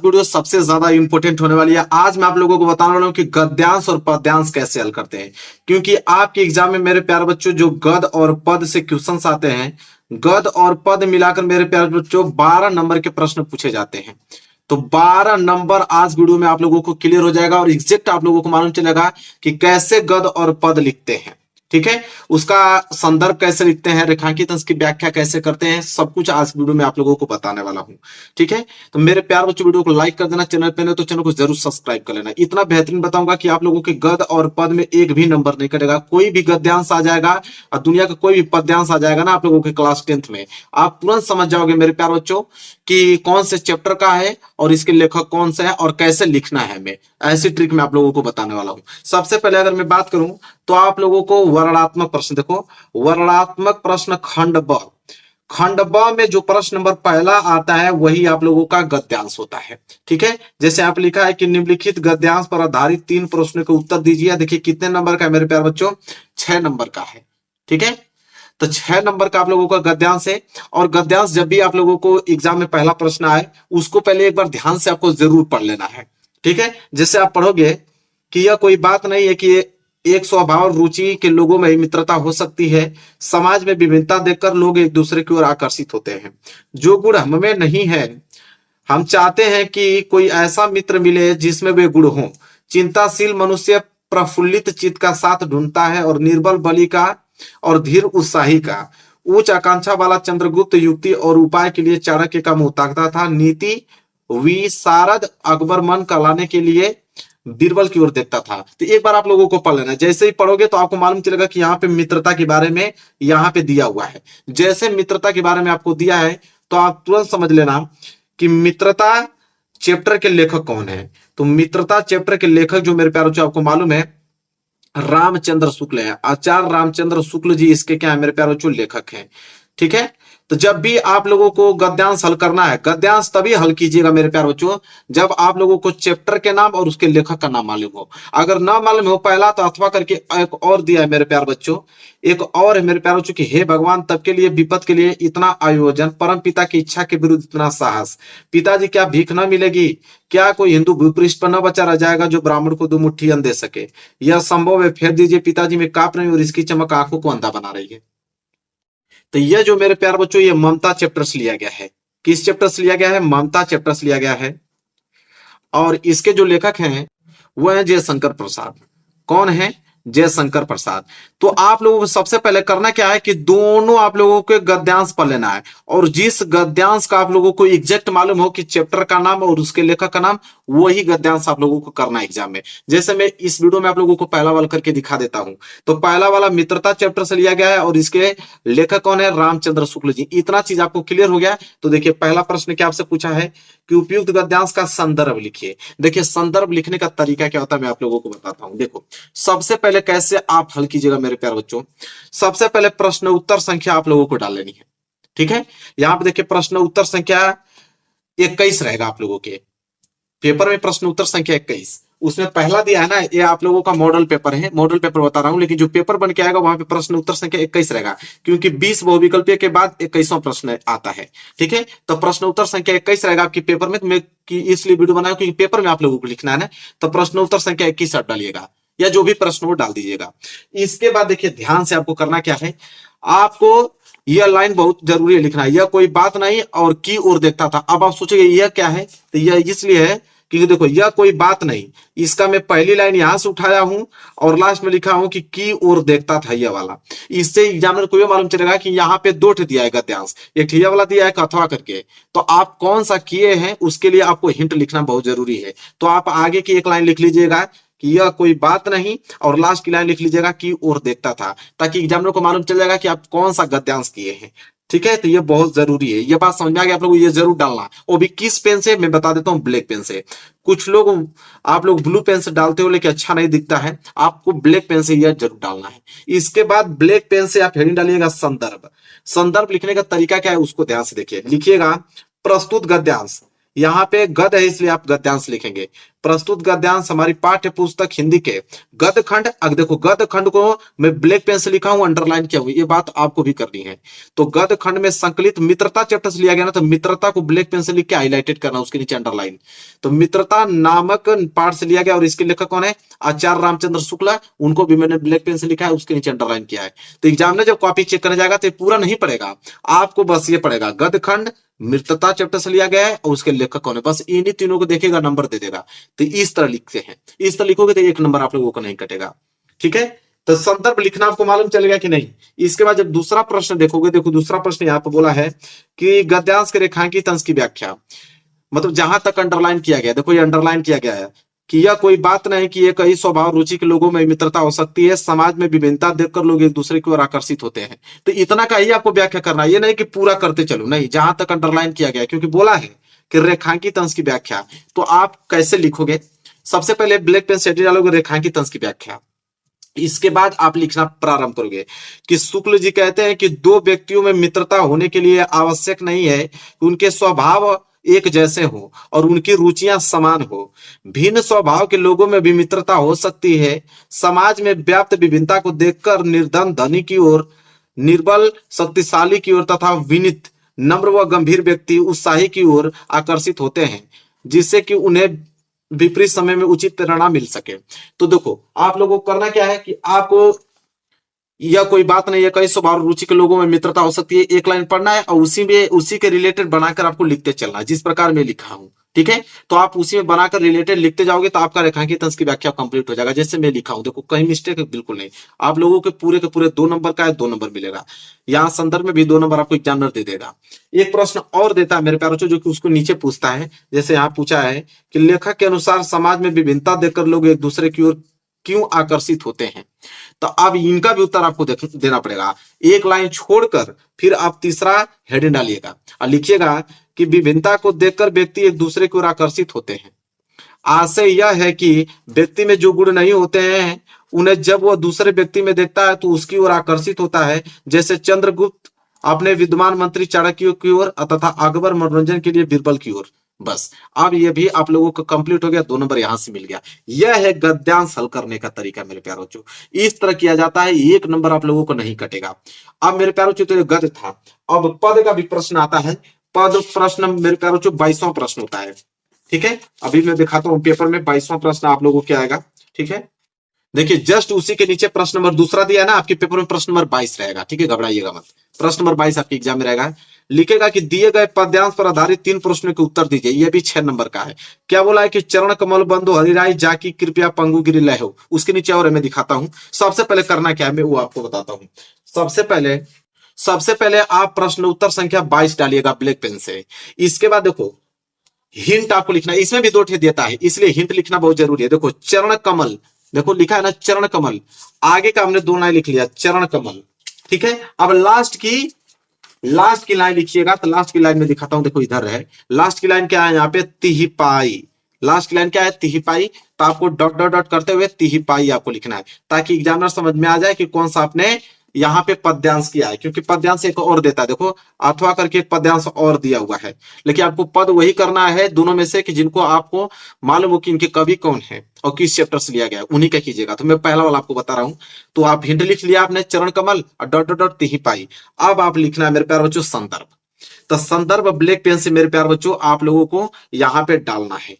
Video सबसे ज्यादा important होने वाली है। आज मैं आप लोगों को बताने वाला हूं कि गद्यांश और पद्यांश कैसे हल करते हैं, क्योंकि आपके एग्जाम में मेरे प्यारे बच्चों जो गद और पद से क्वेश्चंस आते हैं, गद और पद मिलाकर मेरे प्यारे बच्चों 12 नंबर के प्रश्न पूछे जाते हैं। तो 12 नंबर आज वीडियो में आप लोगों को क्लियर हो जाएगा और एग्जैक्ट आप लोगों को मालूम चलेगा कि कैसे गद और पद लिखते हैं। ठीक है, उसका संदर्भ कैसे लिखते हैं, रेखांकित अंश की व्याख्या कैसे करते हैं, सब कुछ आज वीडियो में आप लोगों को बताने वाला हूं। ठीक है, तो मेरे प्यार बच्चों वीडियो को लाइक कर देना, चैनल पे नहीं तो चैनल को जरूर सब्सक्राइब कर लेना। इतना बेहतरीन बताऊंगा कि आप लोगों के गद और पद में एक भी नंबर नहीं कटेगा। कोई भी गद्यांश आ जाएगा और दुनिया का कोई भी पद्यांश आ जाएगा ना आप लोगों के क्लास 10th में, आप तुरंत समझ जाओगे मेरे प्यार बच्चों कि कौन से चैप्टर का है और इसके लेखक कौन सा है और कैसे लिखना है। मैं ऐसी ट्रिक मैं आप लोगों को बताने वाला हूं। सबसे पहले अगर मैं बात करूं तो आप लोगों को वर्णनात्मक प्रश्न देखो, वर्णनात्मक प्रश्न खंड ब, खंड ब में जो प्रश्न नंबर पहला आता है वही आप लोगों का गद्यांश होता है। ठीक है, जैसे आप लिखा है कि निम्नलिखित गद्यांश पर आधारित 3 प्रश्नों के उत्तर दीजिए। देखिए कितने नंबर का है मेरे प्यारे बच्चों, 6 नंबर का है। ठीक है, तो 6 नंबर का आप लोगों का गद्यांश है। और गद्यांश जब भी आप लोगों को एग्जाम में पहला प्रश्न आए उसको पहले एक बार ध्यान से आपको जरूर पढ़ लेना है। ठीक है, जैसे आप पढ़ोगे कि यह कोई बात नहीं है कि एक स्वभाव रुचि के लोगों में ही मित्रता हो सकती है। समाज में विभिन्नता देखकर लोग एक दूसरे की ओर आकर्षित होते हैं। जो गुण हम में नहीं है, हम चाहते हैं कि कोई ऐसा मित्र मिले जिसमें वे गुण हों। चिंताशील मनुष्य प्रफुल्लित चित्त का साथ ढूंढता है और निर्बल बलि का और धीर उत्साही का। उच्च आकांक्षा वाला चंद्रगुप्त युक्ति और उपाय के लिए चाणक्य का मुंह ताकता था। नीति विशारद अकबर मन कहलाने के लिए बीरबल की ओर देखता था। तो एक बार आप लोगों को पढ़ लेना, जैसे ही पढ़ोगे तो आपको मालूम चलेगा कि यहाँ पे मित्रता के बारे में यहाँ पे दिया हुआ है। जैसे मित्रता के बारे में आपको दिया है तो आप तुरंत समझ लेना कि मित्रता चैप्टर के लेखक कौन है। तो मित्रता चैप्टर के लेखक जो मेरे प्यारे बच्चों आपको मालूम है रामचंद्र शुक्ल है। आचार्य रामचंद्र शुक्ल जी इसके क्या है मेरे प्यारे बच्चों, लेखक हैं। ठीक है, तो जब भी आप लोगों को गद्यांश हल करना है, गद्यांश तभी हल कीजिएगा मेरे प्यारे बच्चों जब आप लोगों को चैप्टर के नाम और उसके लेखक का नाम मालूम हो। अगर ना मालूम हो पहला तो अथवा करके एक और दिया है मेरे प्यारे बच्चों, एक और है मेरे प्यारे बच्चों कि हे भगवान तब के लिए विपद के लिए इतना आयोजन, परम पिता की इच्छा के विरुद्ध इतना साहस। पिताजी क्या भीख न मिलेगी, क्या कोई हिंदू भूपृष्ठ पर न बचा रह जाएगा जो ब्राह्मण को 2 मुट्ठी अन्न दे सके। यह संभव है, फेर दीजिए पिताजी में कांप रही और इसकी चमक आंखों को अंधा बना रही है। तो यह जो मेरे प्यार बच्चों ये ममता चैप्टर से लिया गया है। किस चैप्टर से लिया गया है? ममता चैप्टर से लिया गया है। और इसके जो लेखक हैं वह है जयशंकर प्रसाद। कौन है? जयशंकर प्रसाद। तो आप लोगों को सबसे पहले करना क्या है कि दोनों आप लोगों को गद्यांश पढ़ लेना है और जिस गद्यांश का आप लोगों को एग्जैक्ट मालूम हो कि चैप्टर का नाम और उसके लेखक का नाम, वही गद्यांश आप लोगों को करना है एग्जाम में। जैसे मैं इस वीडियो में आप लोगों को पहला वाला करके दिखा देता हूं। तो पहला वाला मित्रता चैप्टर से लिया गया है और इसके लेखक कौन है? रामचंद्र शुक्ल जी। इतना चीज आपको क्लियर हो गया। तो देखिए पहला प्रश्न क्या आपसे पूछा है कि उपयुक्त गद्यांश का संदर्भ लिखिए। देखिए संदर्भ लिखने का तरीका क्या होता है मैं आप लोगों को बताता हूं। देखो सबसे पहले कैसे आप हल कीजिएगा मेरे प्यारे बच्चों, सबसे पहले प्रश्न उत्तर संख्या आप लोगों को डाल लेनी है। ठीक है, यहां पे देखिए प्रश्न उत्तर संख्या 21 रहेगा आप लोगों के पेपर में। प्रश्न उत्तर संख्या 21 उसमें पहला दिया है ना, ये आप लोगों का मॉडल पेपर है, मॉडल पेपर बता रहा हूं, लेकिन जो पेपर बन के आएगा वहां पे प्रश्न उत्तर संख्या 21 रहेगा क्योंकि 20 बहुविकल्पीय के बाद 21वां प्रश्न आता है। ठीक है, तो प्रश्न उत्तर संख्या 21 रहेगा आपके पेपर में। मैं इसलिए वीडियो बनाया क्योंकि पेपर में आप लोगों को लिखना है ना, तो प्रश्न उत्तर संख्या 21 आप डालिएगा या जो भी प्रश्न वो डाल दीजिएगा। इसके बाद देखिए ध्यान से आपको करना क्या है, आपको यह लाइन बहुत जरूरी है लिखना। यह कोई बात नहीं और की ओर देखता था। अब आप सोचेंगे यह क्या है, तो यह इसलिए है क्योंकि देखो यह कोई बात नहीं, इसका मैं पहली लाइन यहां से उठाया हूं और लास्ट में लिखा हूं कि की ओर देखता था यह वाला। इससे एग्जामिनर को यह मालूम चलेगा कि यहाँ पे 2 दिया है गद्यांश, एक ठिया वाला दिया है अथवा करके। तो आप कौन सा किए हैं उसके लिए आपको हिंट लिखना बहुत जरूरी है। तो आप आगे की एक लाइन लिख लीजिएगा कि यह कोई बात नहीं और लास्ट की लाइन लिख लीजिएगा कि और देखता था, ताकि एग्जामिनर को मालूम चल जाएगा कि आप कौन सा गद्यांश किए हैं। ठीक है, तो ये बहुत जरूरी है, ये बात समझ में आ गया आप लोग, ये जरूर डालना। वो भी किस पेन से मैं बता देता हूँ, ब्लैक पेन से। कुछ लोग आप लोग ब्लू पेन से डालते हो लेकिन अच्छा नहीं दिखता है, आपको ब्लैक पेन से यह जरूर डालना है। इसके बाद ब्लैक पेन से आप हेडिंग डालिएगा संदर्भ। संदर्भ लिखने का तरीका क्या है उसको ध्यान से देखिए। लिखिएगा प्रस्तुत गद्यांश, यहाँ पे गद है इसलिए आप गद्यांश लिखेंगे। प्रस्तुत गद्यांश हमारी पाठ्य पुस्तक हिंदी के गद्य खंड, अब देखो गद्य खंड को मैं ब्लैक पेन से लिखा हूं, अंडरलाइन किया हूं, ये बात आपको भी करनी है। तो गद्य खंड में संकलित मित्रता चैप्टर से लिया गया ना, तो मित्रता को ब्लैक पेन से लिख के हाईलाइटेड करना, उसके नीचे अंडरलाइन। तो मित्रता नामक पाठ से लिया गया और इसके लेखक कौन है, आचार्य रामचंद्र शुक्ला, उनको भी मैंने ब्लैक पेन से लिखा है, उसके नीचे अंडरलाइन किया है। तो एग्जाम में जब कॉपी चेक करने जाएगा तो ये पूरा नहीं पड़ेगा, आपको बस ये पड़ेगा गद्य खंड मित्रता चैप्टर से लिया गया है और उसके लेखक कौन है, बस इन्हीं तीनों को देखेगा, नंबर दे देगा। तो इस तरह लिखते हैं, इस तरह लिखोगे तो एक नंबर आप लोगों को नहीं कटेगा। ठीक है, तो संदर्भ लिखना आपको मालूम चलेगा कि नहीं। इसके बाद जब दूसरा प्रश्न देखोगे, देखो दूसरा प्रश्न यहाँ पर बोला है कि गद्यांश के रेखांकित अंश की व्याख्या, मतलब जहां तक अंडरलाइन किया गया, देखो ये अंडरलाइन किया गया है कि यह कोई बात नहीं कि एक ही स्वभाव रुचि के लोगों में मित्रता हो सकती है, समाज में विभिन्नता देखकर लोग एक दूसरे की ओर आकर्षित होते हैं। तो इतना का ही आपको व्याख्या करना है, ये नहीं कि पूरा करते चलो, नहीं, जहां तक अंडरलाइन किया गया, क्योंकि बोला है कि रेखांकित अंश की व्याख्या। तो आप कैसे लिखोगे, सबसे पहले ब्लैक पेन से डालोगे रेखांकित अंश की व्याख्या, इसके बाद आप लिखना प्रारंभ करोगे कि शुक्ल जी कहते हैं कि दो व्यक्तियों में मित्रता होने के लिए आवश्यक नहीं है कि उनके स्वभाव एक जैसे हो और उनकी रुचियां समान हो। भिन्न स्वभाव के लोगों में भी मित्रता हो सकती है। समाज में व्याप्त विभिन्नता को देखकर निर्धन धनी की ओर, निर्बल शक्तिशाली की ओर तथा विनीत नम्र व गंभीर व्यक्ति उत्साही की ओर आकर्षित होते हैं, जिससे कि उन्हें विपरीत समय में उचित प्रेरणा मिल सके। तो देखो आप लोगों को करना क्या है कि आपको यह कोई बात नहीं है, कई स्वभाव रुचि के लोगों में मित्रता हो सकती है, एक लाइन पढ़ना है और उसी के रिलेटेड बनाकर आपको लिखते चलना है, जिस प्रकार मैं लिखा हूं। ठीक है, तो आप उसी में बनाकर रिलेटेड लिखते जाओगे तो आपका रेखांकित अंश की व्याख्या कंप्लीट हो जाएगा, जैसे मैं लिखा हूं। देखो कहीं मिस्टेक बिल्कुल नहीं, आप लोगों के पूरे 2 नंबर का है, 2 नंबर मिलेगा। यहाँ संदर्भ में भी 2 नंबर आपको एग्जामिनर दे देगा। एक प्रश्न और देता है मेरे प्यारों, जो कि उसको नीचे पूछता है, जैसे यहाँ पूछा है कि लेखक के अनुसार समाज में विभिन्नता देखकर लोग एक दूसरे की ओर क्यों आकर्षित होते हैं। तो अब इनका भी उत्तर आपको देना पड़ेगा, एक लाइन छोड़कर फिर आप तीसरा हेडिंग डालिएगा और लिखिएगा कि विभिन्नता को देखकर व्यक्ति एक दूसरे की ओर आकर्षित होते हैं। आशय यह है कि व्यक्ति में जो गुण नहीं होते हैं उन्हें जब वह दूसरे व्यक्ति में देखता है तो उसकी ओर आकर्षित होता है, जैसे चंद्रगुप्त अपने विद्वान मंत्री चाणक्य की ओर तथा अकबर मनोरंजन के लिए बीरबल की ओर। बस अब ये भी आप लोगों को कंप्लीट हो गया, 2 नंबर यहां से मिल गया। यह है गद्यांश हल करने का तरीका मेरे प्यारों बच्चों, इस तरह किया जाता है, 1 नंबर आप लोगों को नहीं कटेगा। अब मेरे प्यारों बच्चों तो गद्य था, अब पद का भी प्रश्न आता है। पद प्रश्न मेरे प्यारों बच्चों 22वां प्रश्न होता है। ठीक है, अभी मैं दिखाता हूं पेपर में 22वां प्रश्न आप लोगों को क्या आएगा। ठीक है, देखिए जस्ट उसी के नीचे प्रश्न नंबर दूसरा दिया है ना, आपके पेपर में प्रश्न नंबर 22 रहेगा। ठीक है, घबराइएगा मत, प्रश्न नंबर 22 आपके एग्जाम में रहेगा। लिखेगा कि दिए गए पद्यांश पर आधारित 3 प्रश्नों के उत्तर दीजिए, यह भी 6 नंबर का है। क्या बोला है कि चरण कमल बंधु हरिराय जाकी कृपया पंगु गिरी लय हो, उसके नीचे और मैं दिखाता हूं। सबसे पहले करना क्या है मैं वो आपको बताता हूं। सबसे पहले आप प्रश्न उत्तर संख्या 22 डालिएगा ब्लैक पेन से। इसके बाद देखो हिंट आपको लिखना है, इसमें भी 2 ठे देता है, इसलिए हिंट लिखना बहुत जरूरी है। देखो चरण कमल, देखो लिखा है ना चरण कमल, आगे का हमने 2 लाइन लिख लिया चरण कमल। ठीक है, अब लास्ट की लाइन लिखिएगा, तो लास्ट की लाइन में दिखाता हूं। देखो इधर है लास्ट की लाइन, क्या है यहाँ पे तिहिपाई, लास्ट की लाइन क्या है तिहिपाई। तो आपको डॉट डॉट डॉट करते हुए तिहिपाई आपको लिखना है, ताकि एग्जामिनर समझ में आ जाए कि कौन सा आपने यहाँ पे पद्यांश किया है। क्योंकि पद्यांश एक और देता है, देखो अथवा करके एक पद्यांश और दिया हुआ है, लेकिन आपको पद वही करना है दोनों में से कि जिनको आपको मालूम हो कि इनके कवि कौन है और किस चैप्टर से लिया गया है, उन्हीं का कीजिएगा। तो मैं पहला वाला आपको बता रहा हूं, तो आप हिंट लिख लिया आपने चरण कमल और डॉट डॉट डॉट तिहिपाई। अब आप लिखना है मेरे प्यारे बच्चों संदर्भ। तो संदर्भ ब्लैक पेन से मेरे प्यारे बच्चों आप लोगों को यहाँ पे डालना है।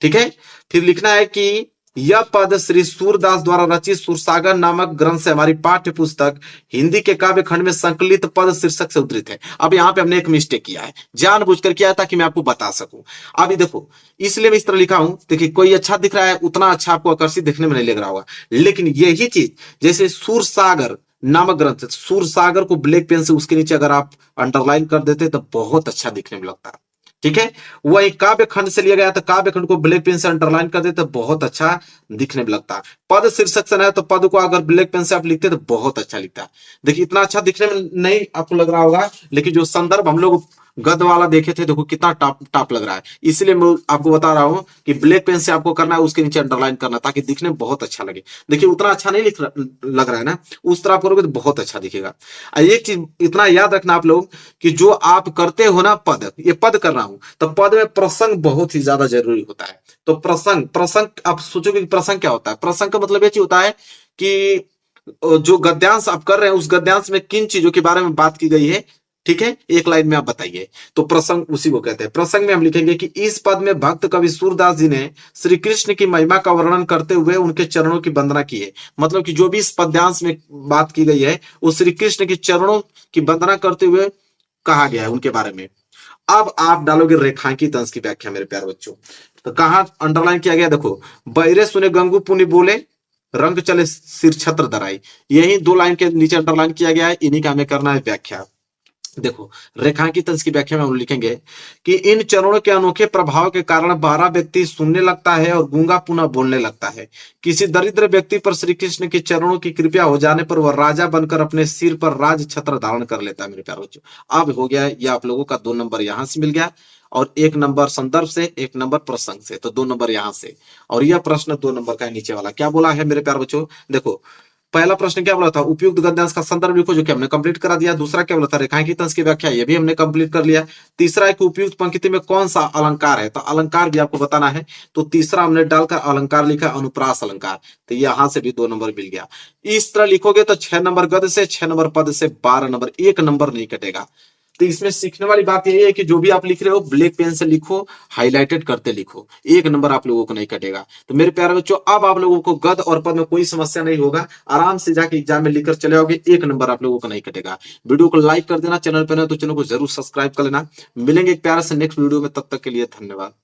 ठीक है, फिर लिखना है कि यह पद श्री सूरदास द्वारा रचित सुरसागर नामक ग्रंथ से हमारी पाठ्य पुस्तक हिंदी के काव्य खंड में संकलित पद शीर्षक से उद्धृत है। अब यहाँ पे हमने एक मिस्टेक किया है, जानबूझकर किया है ताकि मैं आपको बता सकूं। अभी देखो इसलिए मैं इस तरह लिखा हूं, देखिए कोई अच्छा दिख रहा है उतना अच्छा आपको आकर्षित दिखने में नहीं लग रहा होगा, लेकिन यही चीज जैसे सूरसागर नामक ग्रंथ, सूरसागर को ब्लैक पेन से उसके नीचे अगर आप अंडरलाइन कर देते तो बहुत अच्छा दिखने में लगता है। ठीक है, वही काव्य खंड से लिया गया तो काव्य खंड को ब्लैक पेन से अंडरलाइन कर देते तो बहुत अच्छा दिखने में लगता है। पद शीर्षक से ना है तो पद को अगर ब्लैक पेन से आप लिखते तो बहुत अच्छा लिखता है। देखिए इतना अच्छा दिखने में नहीं आपको लग रहा होगा, लेकिन जो संदर्भ हम लोग गद वाला देखे थे, देखो कितना टॉप टॉप लग रहा है। इसलिए मैं आपको बता रहा हूं कि ब्लैक पेन से आपको करना है, उसके नीचे अंडरलाइन करना, ताकि दिखने में बहुत अच्छा लगे। देखिए उतना अच्छा नहीं लग रहा है ना, उस तरह आप करोगे तो बहुत अच्छा दिखेगा। एक चीज इतना याद रखना आप लोग कि जो आप करते हो ना पद, ये पद कर रहा हूं, तो पद में प्रसंग बहुत ही ज्यादा जरूरी होता है। तो प्रसंग, प्रसंग आप सोचोगे कि प्रसंग क्या होता है? प्रसंग का मतलब ये चीज होता है कि जो गद्यांश आप कर रहे हैं, उस गद्यांश में किन चीजों के बारे में बात की गई है, ठीक है, एक लाइन में आप बताइए। तो प्रसंग उसी को कहते हैं। प्रसंग में हम लिखेंगे कि इस पद में भक्त कवि सूरदास जी ने श्री कृष्ण की महिमा का वर्णन करते हुए उनके चरणों की वंदना की है। मतलब कि जो भी इस पद्यांश में बात की गई है, वो श्री कृष्ण के चरणों की वंदना करते हुए कहा गया है उनके बारे में। अब आप डालोगे रेखांकित अंश की व्याख्या मेरे प्यारे बच्चों। तो कहां अंडरलाइन किया गया? देखो, बहरे सुने गंगू पुनि बोले, रंग चले सिर छत्र धराई। यही दो लाइन के नीचे अंडरलाइन किया गया है, इन्हीं का हमें करना है व्याख्या। देखो, रेखांकित अंश की व्याख्या में हम लिखेंगे कि इन चरणों के अनोखे प्रभाव के कारण बहरा व्यक्ति सुनने लगता है और गूंगा पुनः बोलने लगता है। किसी दरिद्र व्यक्ति पर श्री कृष्ण के चरणों की कृपया हो जाने पर वह राजा बनकर अपने सिर पर राज छत्र धारण कर लेता है मेरे प्यारे बच्चों। अब हो गया ये आप लोगों का 2 नंबर यहां से मिल गया, और 1 नंबर संदर्भ से, 1 नंबर प्रसंग से, तो 2 नंबर यहां से। और यह प्रश्न 2 नंबर का है। नीचे वाला क्या बोला है मेरे प्यारे बच्चों? देखो, पहला प्रश्न क्या बोला था? उपयुक्त गद्यांश का संदर्भ लिखो, जो कि हमने कंप्लीट करा दिया। दूसरा क्या बोला था? रेखांकित अंश की व्याख्या, ये भी हमने कंप्लीट कर लिया। तीसरा है कि उपयुक्त पंक्ति में कौन सा अलंकार है, तो अलंकार भी आपको बताना है। तो तीसरा हमने डालकर अलंकार लिखा, अनुप्रास अलंकार। तो यहां से भी 2 नंबर मिल गया। इस तरह लिखोगे तो 6 नंबर गद से, 6 नंबर पद से, 12 नंबर, 1 नंबर नहीं कटेगा। तो इसमें सीखने वाली बात यह है कि जो भी आप लिख रहे हो ब्लैक पेन से लिखो, हाईलाइटेड करते लिखो, 1 नंबर आप लोगों को नहीं कटेगा। तो मेरे प्यारे बच्चों, अब आप लोगों को गद और पद में कोई समस्या नहीं होगा, आराम से जाके एग्जाम में लिखकर चले आओगे, 1 नंबर आप लोगों को नहीं कटेगा। वीडियो को लाइक कर देना, चैनल पर ना तो चैनल को जरूर सब्सक्राइब कर लेना। मिलेंगे एक प्यारे से नेक्स्ट वीडियो में, तब तक के लिए धन्यवाद।